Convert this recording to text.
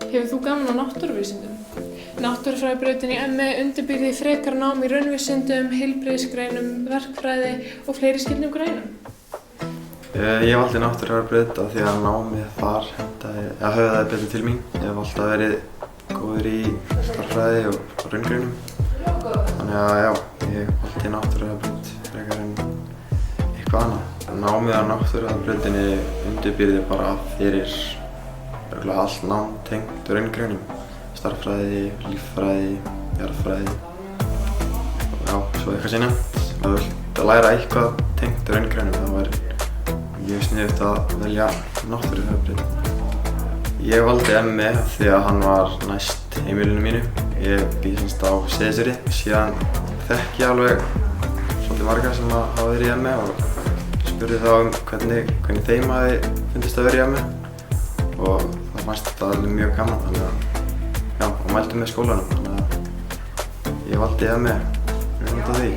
Hefur þú gaman á náttúruvísindum? Náttúrufræðibrautin í ME undirbýr því frekara nám í raunvísindum, heilbrigðisgreinum, verkfræði og fleiri skyldum greinum. Ég valdi náttúrufræðibraut af því að námið þar höfðaði betur til mín. Ég hef alltaf verið góður í stærðfræði og raungreinum. Þannig að já, ég valdi náttúrufræðibraut frekar en eitthvað annað. Námið á náttúrufræðibrautinni undirbýr því bara fyrir allt nám tengt raungreinum. Stærðfræði, líffræði, jarðfræði og já, svo eitthvað sé nefnt. Ef þú vilt læra eitthvað tengt raungreinum þá er mjög sniðugt að velja náttúrufræðibraut. Ég valdi ME því að hann var næst heimilinu mínu. Ég bý semst á Seyðisfirði. Síðan þekki ég alveg svolítið marga sem hafa verið í ME og spurði þá hvernig þeim hafi fundist að vera í ME og það fannst þetta alveg mjög gaman, þannig að já, og mældi með skólanum, þannig að ég valdi ME út af því.